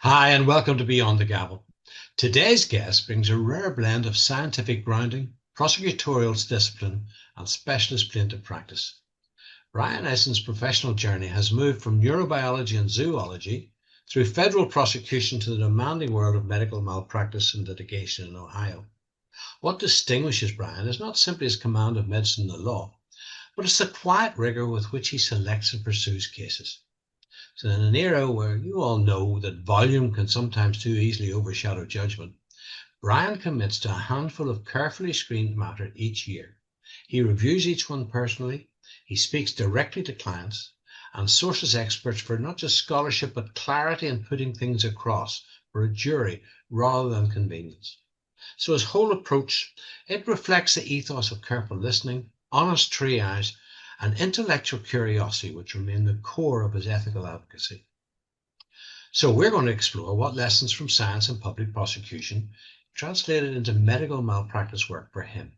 Hi, and welcome to Beyond the Gavel. Today's guest brings a rare blend of scientific grounding, prosecutorial discipline, and specialist plaintiff practice. Brian Eisen's professional journey has moved from neurobiology and zoology through federal prosecution to the demanding world of medical malpractice and litigation in Ohio. What distinguishes Brian is not simply his command of medicine and the law, but it's the quiet rigor with which he selects and pursues cases. So in an era where you all know that volume can sometimes too easily overshadow judgment, Brian commits to a handful of carefully screened matters each year. He reviews each one personally, he speaks directly to clients, and sources experts for not just scholarship but clarity in putting things across for a jury rather than convenience. So his whole approach, it reflects the ethos of careful listening, honest triage, and intellectual curiosity, which remain the core of his ethical advocacy. So we're going to explore what lessons from science and public prosecution translated into medical malpractice work for him,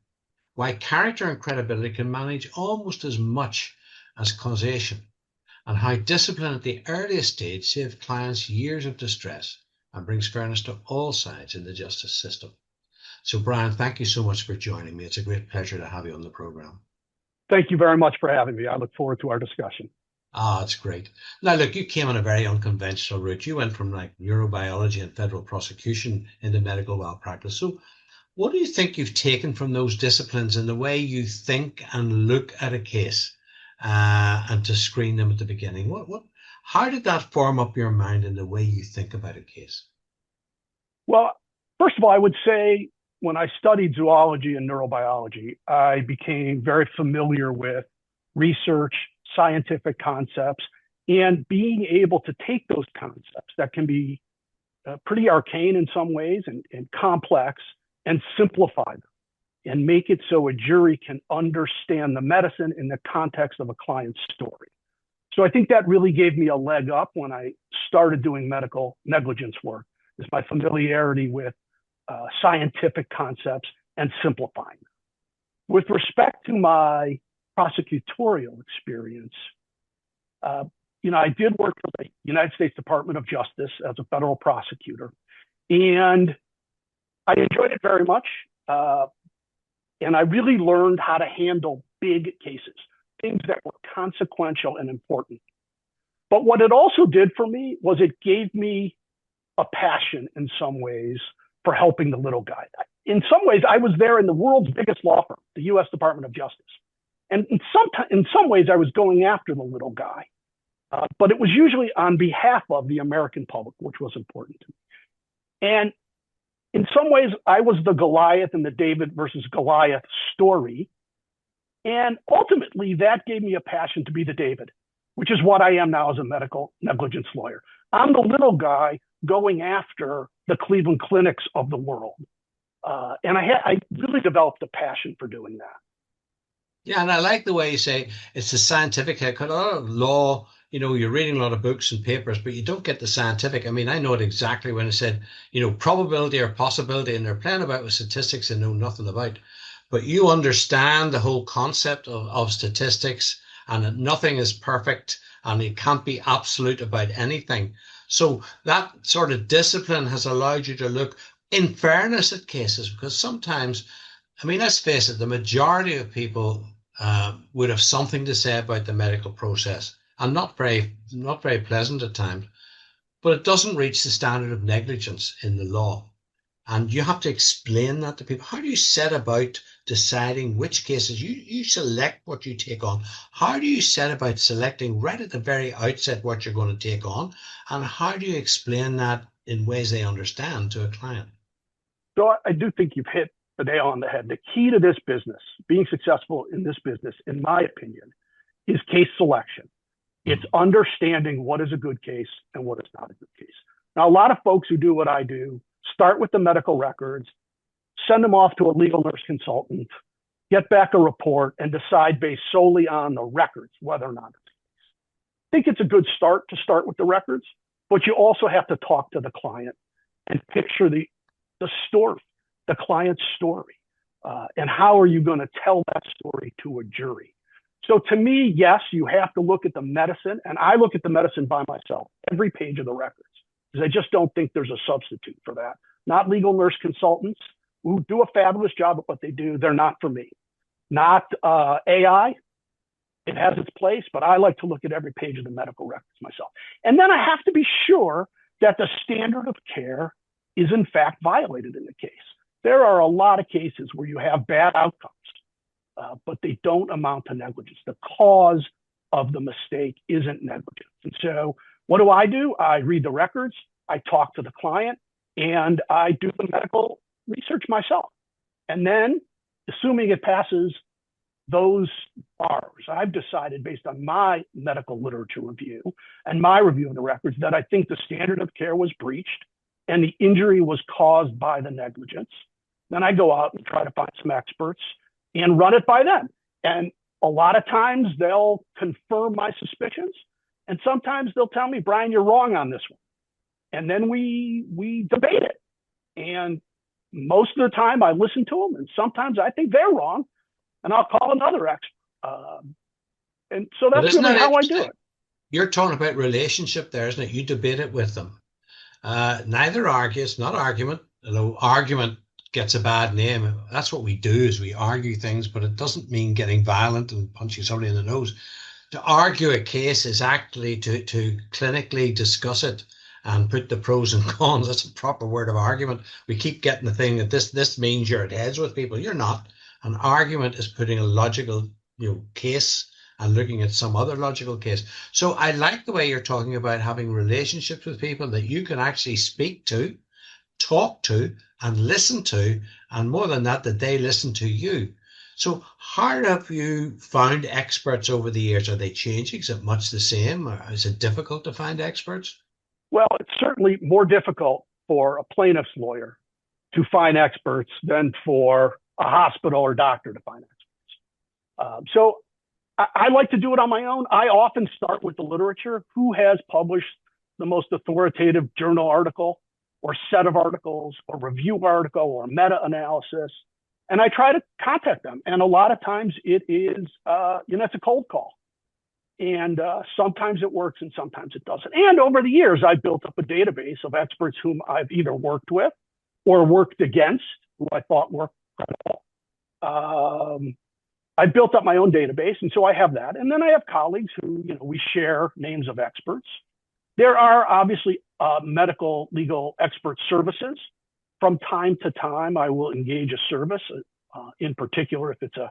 why character and credibility can manage almost as much as causation, and how discipline at the earliest stage saves clients years of distress and brings fairness to all sides in the justice system. So Brian, thank you so much for joining me. It's a great pleasure to have you on the program. Thank you very much for having me. I look forward to our discussion. It's great. Now, look, you came on a very unconventional route. You went from like neurobiology and federal prosecution into medical malpractice. So, what do you think you've taken from those disciplines in the way you think and look at a case, and to screen them at the beginning? How did that form up your mind in the way you think about a case? Well, first of all, I would say when I studied zoology and neurobiology, I became very familiar with research, scientific concepts, and being able to take those concepts that can be pretty arcane in some ways and complex and simplify them and make it so a jury can understand the medicine in the context of a client's story. So I think that really gave me a leg up when I started doing medical negligence work, is my familiarity with scientific concepts and simplifying them. With respect to my prosecutorial experience, I did work for the United States Department of Justice as a federal prosecutor, and I enjoyed it very much. And I really learned how to handle big cases, things that were consequential and important. But what it also did for me was it gave me a passion in some ways for helping the little guy. In some ways, I was there in the world's biggest law firm, the U.S. Department of Justice. And in some ways, I was going after the little guy. But it was usually on behalf of the American public, which was important to me. And in some ways, I was the Goliath in the David versus Goliath story. And ultimately, that gave me a passion to be the David, which is what I am now as a medical negligence lawyer. I'm the little guy going after the Cleveland Clinics of the world. And I really developed a passion for doing that. Yeah, and I like the way you say it's the scientific haircut. A lot of law, you're reading a lot of books and papers, but you don't get the scientific. I mean, I know it exactly when I said, probability or possibility, and they're playing about with statistics and know nothing about. But you understand the whole concept of statistics and that nothing is perfect and it can't be absolute about anything. So that sort of discipline has allowed you to look in fairness at cases, because sometimes, I mean, let's face it, the majority of people would have something to say about the medical process, and not very pleasant at times, but it doesn't reach the standard of negligence in the law. And you have to explain that to people. How do you set about deciding which cases you select what you take on? How do you set about selecting right at the very outset what you're going to take on? And how do you explain that in ways they understand to a client? So I do think you've hit the nail on the head. The key to this business, being successful in this business, in my opinion, is case selection. It's understanding what is a good case and what is not a good case. Now, a lot of folks who do what I do start with the medical records, send them off to a legal nurse consultant, get back a report, and decide based solely on the records whether or not it's a case. I think it's a good start to start with the records, but you also have to talk to the client and picture the story, the client's story, and how are you going to tell that story to a jury? So to me, yes, you have to look at the medicine, and I look at the medicine by myself, every page of the records. because I just don't think there's a substitute for that. Not legal nurse consultants who do a fabulous job at what they do. They're not for me. Not AI. It has its place, but I like to look at every page of the medical records myself. And then I have to be sure that the standard of care is in fact violated in the case. There are a lot of cases where you have bad outcomes, but they don't amount to negligence. The cause of the mistake isn't negligence. And so what do? I read the records, I talk to the client, and I do the medical research myself. And then, assuming it passes those bars, I've decided based on my medical literature review and my review of the records that I think the standard of care was breached and the injury was caused by the negligence. Then I go out and try to find some experts and run it by them. And a lot of times they'll confirm my suspicions, and sometimes they'll tell me, Brian, you're wrong on this one. And then we debate it. And most of the time I listen to them, and sometimes I think they're wrong, and I'll call another expert. And so that's really how I do it. You're talking about relationship there, isn't it? You debate it with them. Neither argue, it's not argument, although argument gets a bad name. That's what we do, is we argue things, but it doesn't mean getting violent and punching somebody in the nose. To argue a case is actually to clinically discuss it and put the pros and cons. That's a proper word of argument. We keep getting the thing that this means you're at heads with people. You're not. An argument is putting a logical, case and looking at some other logical case. So I like the way you're talking about having relationships with people that you can actually speak to, talk to, and listen to, and more than that they listen to you. So how have you found experts over the years? Are they changing? Is it much the same? Or is it difficult to find experts? Well, it's certainly more difficult for a plaintiff's lawyer to find experts than for a hospital or doctor to find experts. So I like to do it on my own. I often start with the literature. Who has published the most authoritative journal article or set of articles or review article or meta-analysis? And I try to contact them. And a lot of times it is, it's a cold call. And sometimes it works and sometimes it doesn't. And over the years, I've built up a database of experts whom I've either worked with or worked against, who I thought were credible. I built up my own database, and so I have that. And then I have colleagues who, we share names of experts. There are obviously medical legal expert services. From time to time, I will engage a service, in particular if it's a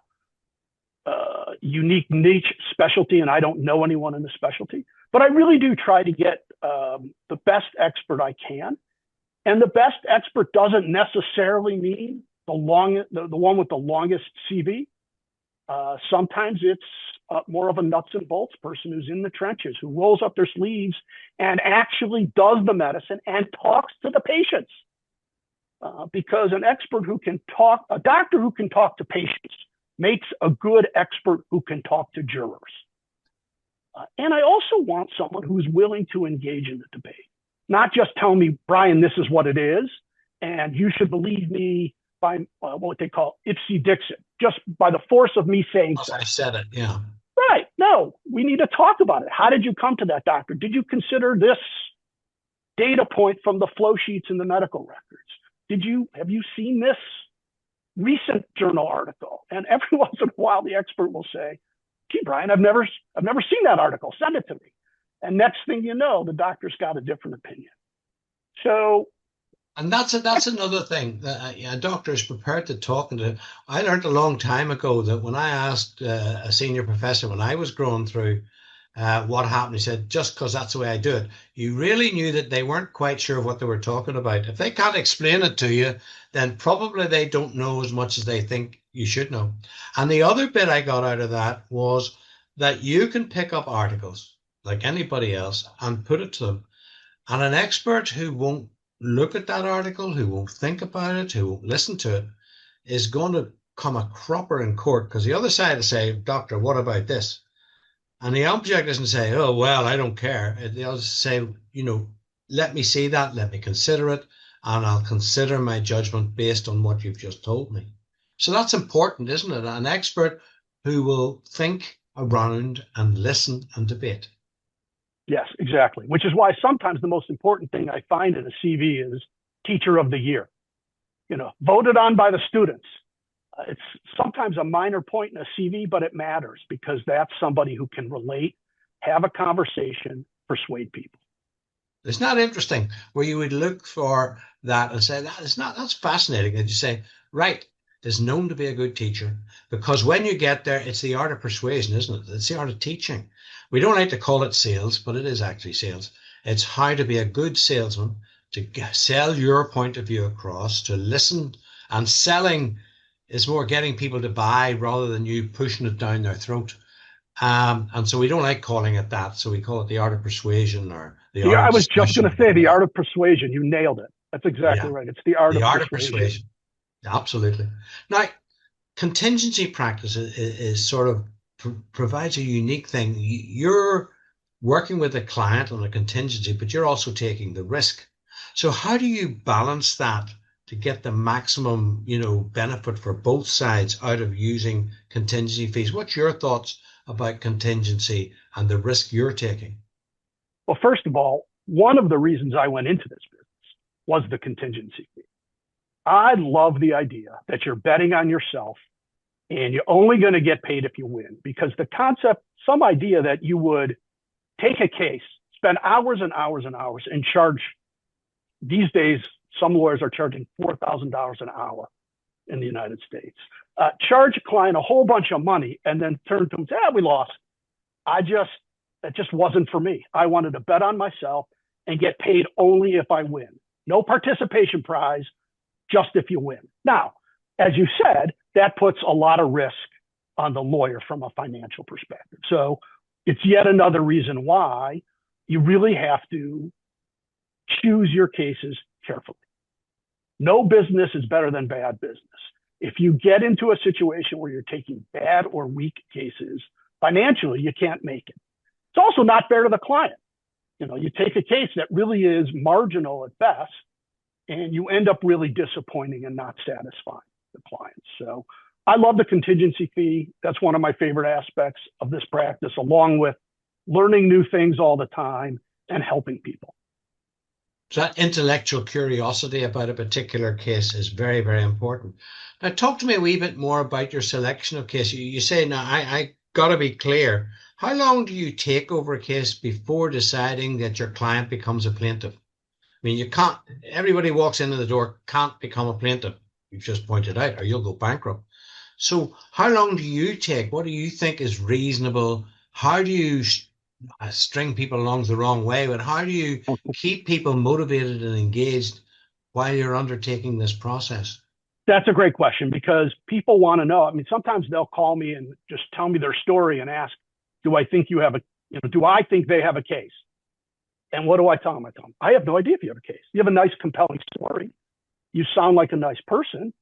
unique niche specialty and I don't know anyone in the specialty. But I really do try to get the best expert I can. And the best expert doesn't necessarily mean the one with the longest CV. Sometimes it's more of a nuts and bolts person who's in the trenches, who rolls up their sleeves and actually does the medicine and talks to the patients. Because an expert who can talk, a doctor who can talk to patients makes a good expert who can talk to jurors. And I also want someone who's willing to engage in the debate, not just tell me, Brian, this is what it is, and you should believe me by what they call ipsy dixit, just by the force of me saying so. I said it, yeah. Right. No, we need to talk about it. How did you come to that, doctor? Did you consider this data point from the flow sheets in the medical records? Have you seen this recent journal article? And every once in a while, the expert will say, gee, Brian, I've never seen that article. Send it to me. And next thing you know, the doctor's got a different opinion. So, and that's another thing that a doctor is prepared to talk. And I learned a long time ago that when I asked a senior professor when I was growing through what happened, he said, just because that's the way I do it. You really knew that they weren't quite sure what they were talking about. If they can't explain it to you, then probably they don't know as much as they think you should know. And the other bit I got out of that was that you can pick up articles like anybody else and put it to them. And an expert who won't look at that article, who won't think about it, who won't listen to it, is going to come a cropper in court, because the other side will say, doctor, what about this? And the object doesn't say, oh, well, I don't care. They'll say, let me see that, let me consider it, and I'll consider my judgment based on what you've just told me. So that's important, isn't it? An expert who will think around and listen and debate. Yes, exactly. Which is why sometimes the most important thing I find in a CV is teacher of the year, voted on by the students. It's sometimes a minor point in a CV, but it matters because that's somebody who can relate, have a conversation, persuade people. It's not interesting where you would look for that and say, that's fascinating. And you say, right, is known to be a good teacher, because when you get there, it's the art of persuasion, isn't it? It's the art of teaching. We don't like to call it sales, but it is actually sales. It's how to be a good salesman, to sell your point of view across, to listen. And selling is more getting people to buy rather than you pushing it down their throat. And so we don't like calling it that. So we call it the art of persuasion or the art I of was just going discussion. to say the art of persuasion. You nailed it. That's exactly Yeah, right. It's the art the of art of persuasion. persuasion. Absolutely. Now, contingency practice is sort of provides a unique thing. You're working with a client on a contingency, but you're also taking the risk. So how do you balance that to get the maximum, benefit for both sides out of using contingency fees? What's your thoughts about contingency and the risk you're taking? Well, first of all, one of the reasons I went into this business was the contingency fee. I love the idea that you're betting on yourself and you're only going to get paid if you win, because the concept, some idea that you would take a case, spend hours and hours and hours and charge, these days, some lawyers are charging $4,000 an hour in the United States, charge a client a whole bunch of money and then turn to them and say, we lost. That just wasn't for me. I wanted to bet on myself and get paid only if I win. No participation prize, just if you win. Now, as you said, that puts a lot of risk on the lawyer from a financial perspective. So it's yet another reason why you really have to choose your cases carefully. No business is better than bad business. If you get into a situation where you're taking bad or weak cases, financially, you can't make it. It's also not fair to the client. You take a case that really is marginal at best, and you end up really disappointing and not satisfying the client. So I love the contingency fee. That's one of my favorite aspects of this practice, along with learning new things all the time and helping people. So that intellectual curiosity about a particular case is very, very important. Now, talk to me a wee bit more about your selection of cases. You say, now, I got to be clear. How long do you take over a case before deciding that your client becomes a plaintiff? I mean, you can't, everybody walks into the door, can't become a plaintiff. You've just pointed out, or you'll go bankrupt. So how long do you take? What do you think is reasonable? How do you string people along the wrong way, but how do you keep people motivated and engaged while you're undertaking this process? That's a great question, because people want to know. I mean, sometimes they'll call me and just tell me their story and ask, do I think they have a case? And what do I tell them? I have no idea if you have a case. You have a nice, compelling story. You sound like a nice person,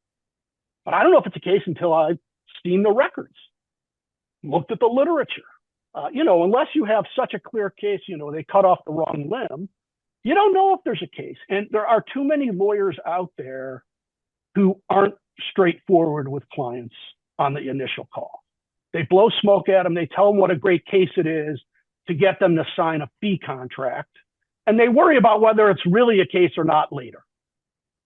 but I don't know if it's a case until I've seen the records, looked at the literature. Unless you have such a clear case, they cut off the wrong limb, you don't know if there's a case. And there are too many lawyers out there who aren't straightforward with clients on the initial call. They blow smoke at them. They tell them what a great case it is to get them to sign a fee contract. And they worry about whether it's really a case or not later.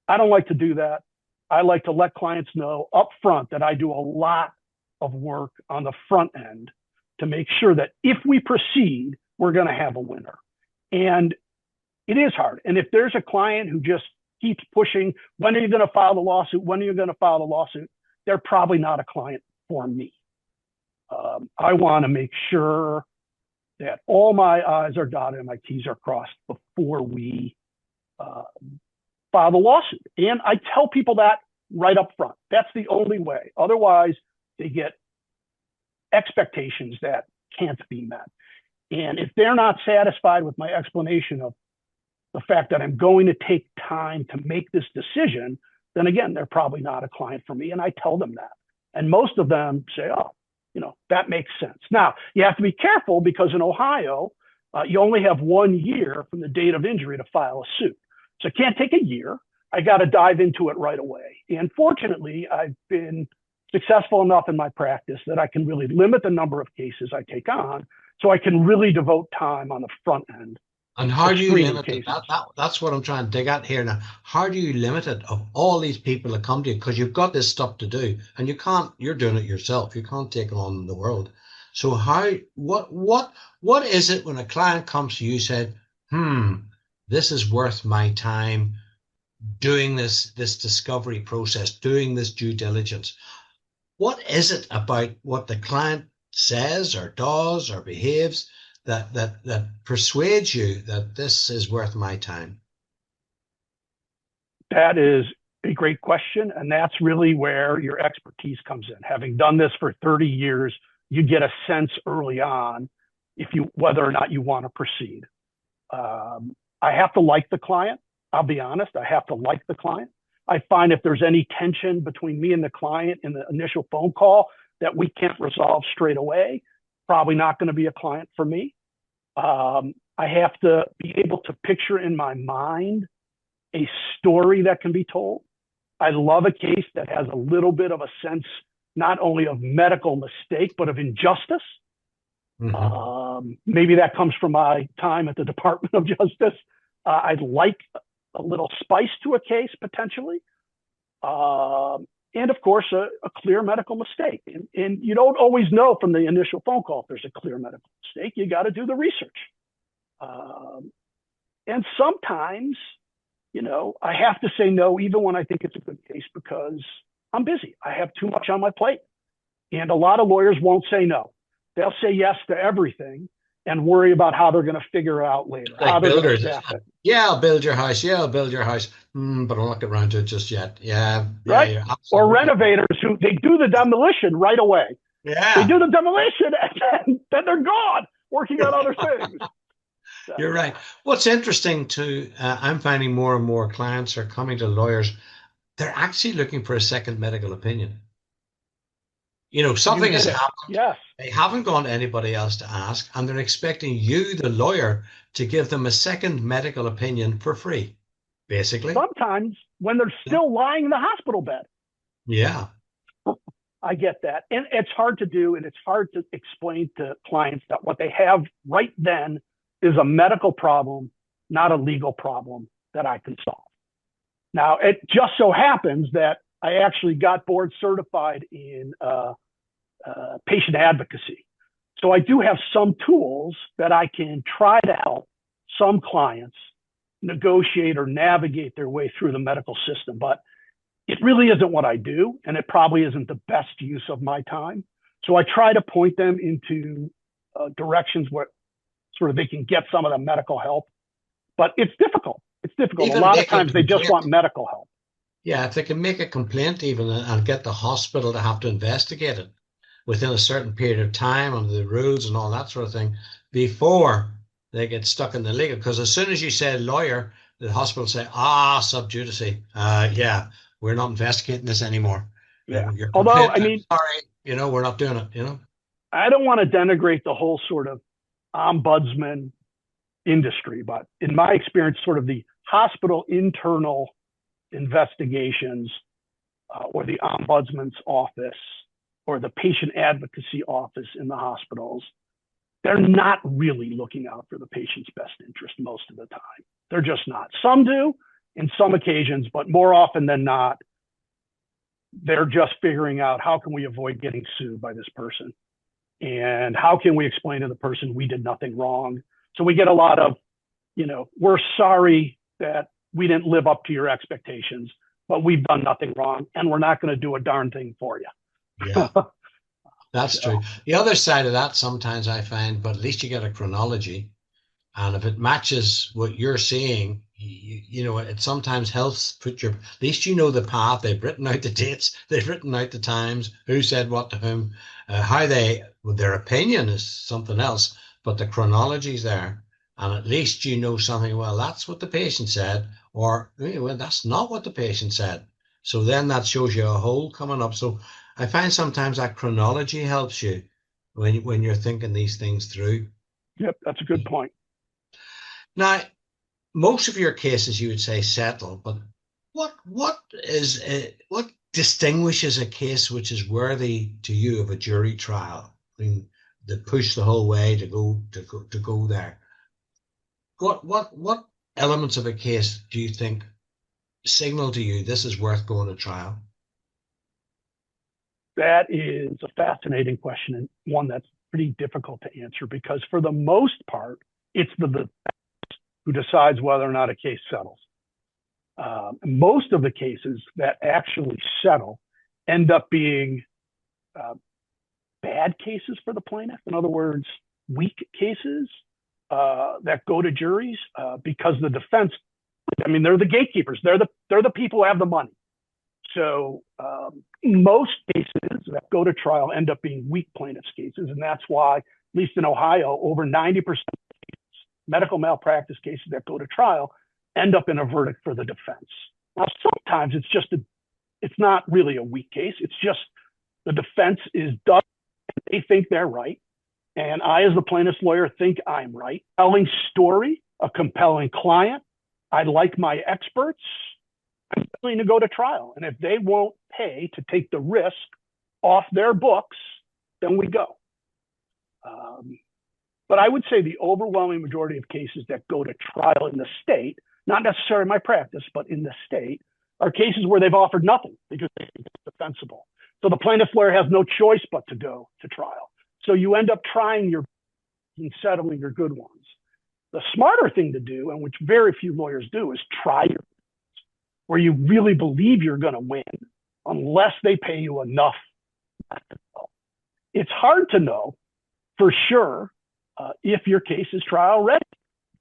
I don't like to do that. I like to let clients know up front that I do a lot of work on the front end to make sure that if we proceed, we're going to have a winner. And it is hard. And if there's a client who just keeps pushing, when are you going to file the lawsuit? When are you going to file the lawsuit? They're probably not a client for me. I want to make sure that all my I's are dotted and my T's are crossed before we file the lawsuit. And I tell people that right up front. That's the only way. Otherwise, they get expectations that can't be met. And if they're not satisfied with my explanation of the fact that I'm going to take time to make this decision, then again, they're probably not a client for me. And I tell them that. And most of them say, oh, that makes sense. Now, you have to be careful, because in Ohio, you only have 1 year from the date of injury to file a suit. So it can't take a year. I got to dive into it right away. And fortunately, I've been successful enough in my practice that I can really limit the number of cases I take on So I can really devote time on the front end And to how do you screening limit it? cases. That's what I'm trying to dig at here now. How do you limit it of all these people that come to you? Because you've got this stuff to do and you're doing it yourself. You can't take on the world. So what is it when a client comes to you said, this is worth my time doing this discovery process, doing this due diligence? What is it about what the client says or does or behaves that persuades you that this is worth my time? That is a great question. And that's really where your expertise comes in. Having done this for 30 years, you get a sense early on whether or not you want to proceed. I have to like the client. I'll be honest. I have to like the client. I find if there's any tension between me and the client in the initial phone call that we can't resolve straight away, probably not going to be a client for me. I have to be able to picture in my mind a story that can be told. I love a case that has a little bit of a sense, not only of medical mistake, but of injustice. Maybe that comes from my time at the Department of Justice. I'd like a little spice to a case potentially. And of course, a clear medical mistake. And you don't always know from the initial phone call if there's a clear medical mistake. You got to do the research. And sometimes, I have to say no, even when I think it's a good case, because I'm busy. I have too much on my plate. And a lot of lawyers won't say no. They'll say yes to everything and worry about how they're going to figure it out later. Like how builders. Yeah, I'll build your house. Yeah, I'll build your house. But I'll not get around to it just yet. Yeah. Right. Yeah, or renovators who they do the demolition right away. Yeah. They do the demolition and then they're gone working on other things. So. You're right. What's interesting too, I'm finding more and more clients are coming to lawyers. They're actually looking for a second medical opinion. Something has happened. Yes. They haven't gone to anybody else to ask, and they're expecting you, the lawyer, to give them a second medical opinion for free, basically. Sometimes when they're still lying in the hospital bed. Yeah. I get that. And it's hard to do, and it's hard to explain to clients that what they have right then is a medical problem, not a legal problem that I can solve. Now, it just so happens that I actually got board certified in patient advocacy. So I do have some tools that I can try to help some clients negotiate or navigate their way through the medical system. But it really isn't what I do, and it probably isn't the best use of my time. So I try to point them into directions where sort of they can get some of the medical help. But it's difficult. It's difficult. A lot of times they just want medical help. Yeah, if they can make a complaint even and get the hospital to have to investigate it within a certain period of time under the rules and all that sort of thing before they get stuck in the legal. Because as soon as you say lawyer, the hospital say, sub judice. Yeah, we're not investigating this anymore. Yeah. Although, I mean, sorry, we're not doing it, I don't want to denigrate the whole sort of ombudsman industry, but in my experience, sort of the hospital internal investigations or the ombudsman's office or the patient advocacy office in the hospitals, they're not really looking out for the patient's best interest most of the time. They're just not. Some do in some occasions, but more often than not, they're just figuring out how can we avoid getting sued by this person? And how can we explain to the person we did nothing wrong? So we get a lot of, we're sorry that we didn't live up to your expectations, but we've done nothing wrong and we're not going to do a darn thing for you. Yeah, that's true. The other side of that sometimes I find, but at least you get a chronology. And if it matches what you're seeing, it sometimes helps at least the path. They've written out the dates, they've written out the times, who said what to whom, their opinion is something else, but the chronology's there. And at least something, well, that's what the patient said, or well, that's not what the patient said. So then that shows you a hole coming up. So I find sometimes that chronology helps you when you're thinking these things through. Yep, that's a good point. Now, most of your cases you would say settle, but what distinguishes a case which is worthy to you of a jury trial? I mean, push the whole way to go there. What elements of a case do you think signal to you this is worth going to trial? That is a fascinating question, and one that's pretty difficult to answer, because for the most part, it's the defense who decides whether or not a case settles. Most of the cases that actually settle end up being bad cases for the plaintiff. In other words, weak cases that go to juries because the defense, I mean, they're the gatekeepers. They're the people who have the money. So most cases that go to trial end up being weak plaintiffs' cases, and that's why, at least in Ohio, over 90% of medical malpractice cases that go to trial end up in a verdict for the defense. Now, sometimes it's not really a weak case. It's just the defense is done. They think they're right, and I, as the plaintiff's lawyer, think I'm right. Telling story, a compelling client. I like my experts. I'm willing to go to trial. And if they won't pay to take the risk off their books, then we go. But I would say the overwhelming majority of cases that go to trial in the state, not necessarily my practice, but in the state, are cases where they've offered nothing because they think it's defensible. So the plaintiff's lawyer has no choice but to go to trial. So you end up trying your and settling your good ones. The smarter thing to do, and which very few lawyers do, is try your where you really believe you're going to win, unless they pay you enough. It's hard to know for sure if your case is trial ready.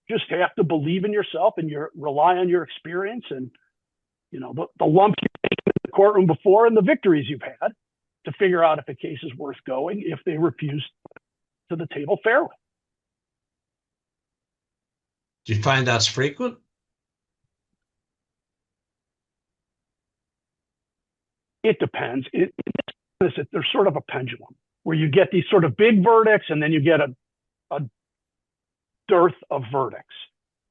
You just have to believe in yourself and rely on your experience and the lumps you've taken in the courtroom before and the victories you've had to figure out if a case is worth going if they refuse to the table fairly. Do you find that's frequent? It depends. There's sort of a pendulum where you get these sort of big verdicts and then you get a dearth of verdicts.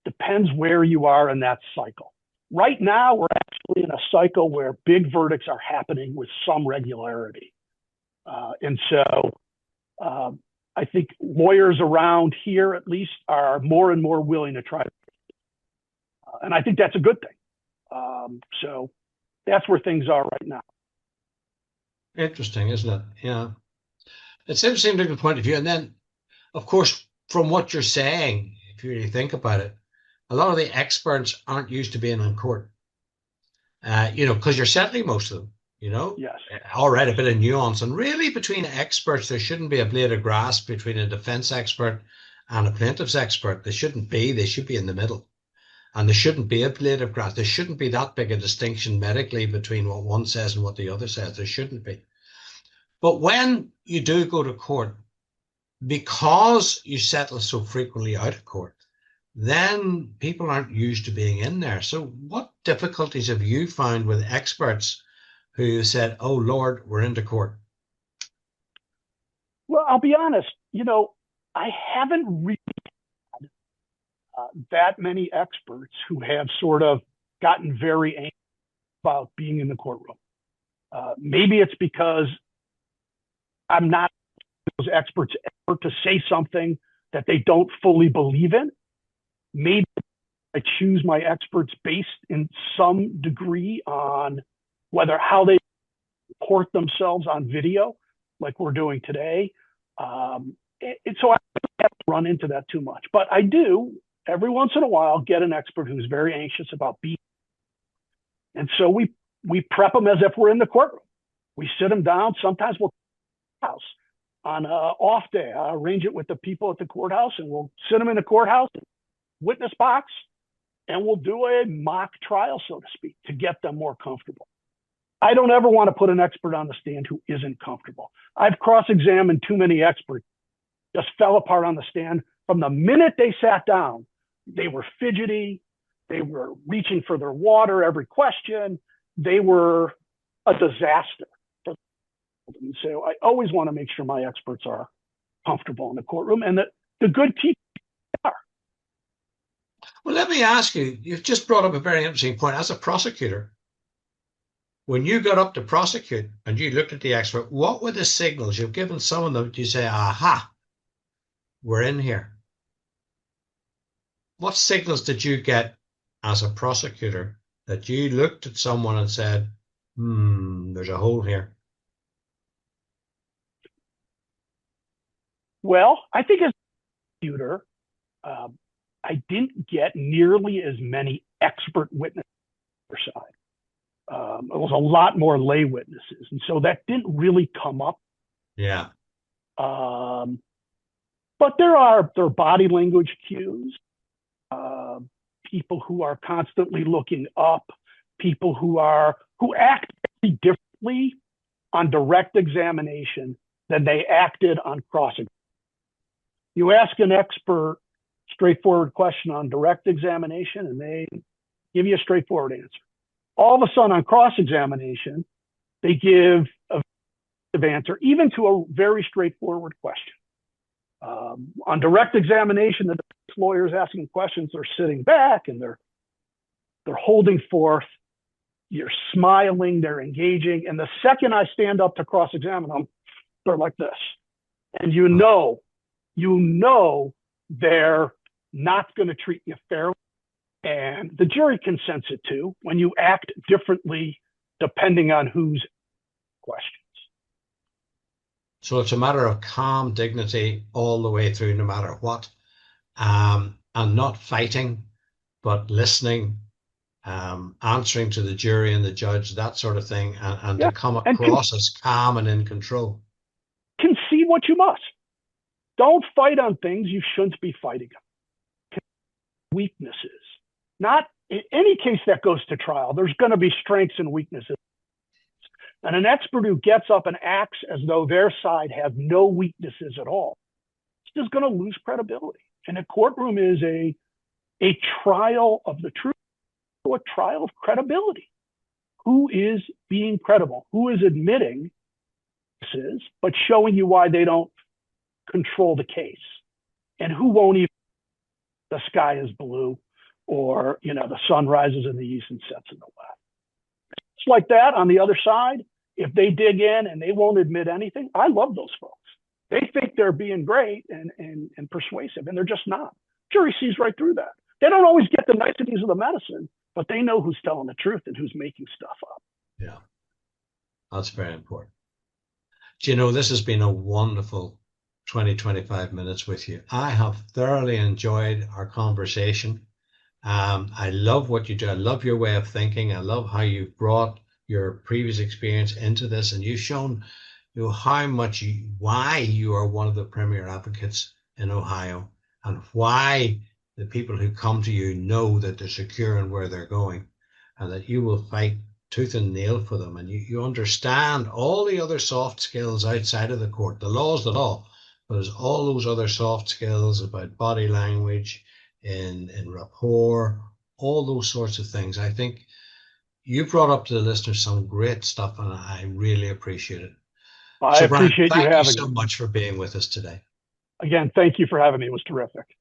Depends where you are in that cycle. Right now, we're actually in a cycle where big verdicts are happening with some regularity. And so I think lawyers around here, at least, are more and more willing to try. And I think that's a good thing. So that's where things are right now. Interesting, isn't it? Yeah. It's interesting from the point of view. And then, of course, from what you're saying, if you really think about it, a lot of the experts aren't used to being in court, because you're settling most of them, Yes. All right, a bit of nuance. And really, between experts, there shouldn't be a blade of grass between a defense expert and a plaintiff's expert. They shouldn't be. They should be in the middle. And there shouldn't be a blade of grass. There shouldn't be that big a distinction medically between what one says and what the other says. There shouldn't be. But when you do go to court, because you settle so frequently out of court, then people aren't used to being in there. So what difficulties have you found with experts who said, oh, Lord, we're into court? Well, I'll be honest, I haven't really that many experts who have sort of gotten very angry about being in the courtroom. Maybe it's because I'm not those experts ever to say something that they don't fully believe in. Maybe I choose my experts based in some degree on how they report themselves on video, like we're doing today. And so I don't have to run into that too much. But I do, every once in a while, get an expert who's very anxious about being. And so we prep them as if we're in the courtroom. We sit them down. Sometimes we'll house on an off day. I arrange it with the people at the courthouse, and we'll sit them in the courthouse witness box, and we'll do a mock trial, so to speak, to get them more comfortable. I don't ever want to put an expert on the stand who isn't comfortable. I've cross-examined too many experts, just fell apart on the stand. From the minute they sat down, they were fidgety. They were reaching for their water every question. They were a disaster. So I always want to make sure my experts are comfortable in the courtroom and that the good teachers are. Well, let me ask you, you've just brought up a very interesting point. As a prosecutor, when you got up to prosecute and you looked at the expert, what were the signals? You've given some of them, you say, aha, we're in here. What signals did you get as a prosecutor that you looked at someone and said, there's a hole here? Well, I think as a prosecutor, I didn't get nearly as many expert witnesses on the side. It was a lot more lay witnesses, and so that didn't really come up. Yeah. But there are body language cues, people who are constantly looking up, people who act differently on direct examination than they acted on cross-examination. You ask an expert straightforward question on direct examination, and they give you a straightforward answer. All of a sudden, on cross-examination, they give a answer, even to a very straightforward question. On direct examination, the lawyers asking questions, they're sitting back and they're holding forth. You're smiling, they're engaging, and the second I stand up to cross-examine them, they're like this, and you know they're not going to treat you fairly, and the jury can sense it too when you act differently depending on who's questions. So it's a matter of calm dignity all the way through, no matter what, and not fighting, but listening, answering to the jury and the judge, that sort of thing, and to come across as calm and in control. Concede what you must. Don't fight on things you shouldn't be fighting on. Weaknesses. Not in any case that goes to trial, there's going to be strengths and weaknesses. And an expert who gets up and acts as though their side has no weaknesses at all is going to lose credibility. And a courtroom is a trial of the truth, a trial of credibility. Who is being credible? Who is admitting this is, but showing you why they don't control the case? And who won't even, the sky is blue, or, the sun rises in the east and sets in the west. It's like that on the other side. If they dig in and they won't admit anything, I love those folks. They think they're being great and persuasive, and they're just not. Jury sees right through that. They don't always get the niceties of the medicine, but they know who's telling the truth and who's making stuff up. Yeah, that's very important. This has been a wonderful 25 minutes with you. I have thoroughly enjoyed our conversation. I love what you do. I love your way of thinking. I love how you've brought your previous experience into this, and you've shown how much why you are one of the premier advocates in Ohio, and why the people who come to you know that they're secure in where they're going, and that you will fight tooth and nail for them, and you understand all the other soft skills outside of the court. The law is the law, but there's all those other soft skills about body language, in rapport, all those sorts of things. I think you brought up to the listeners some great stuff, and I really appreciate it. I appreciate you having me. Thank you so much for being with us today. Again, thank you for having me. It was terrific.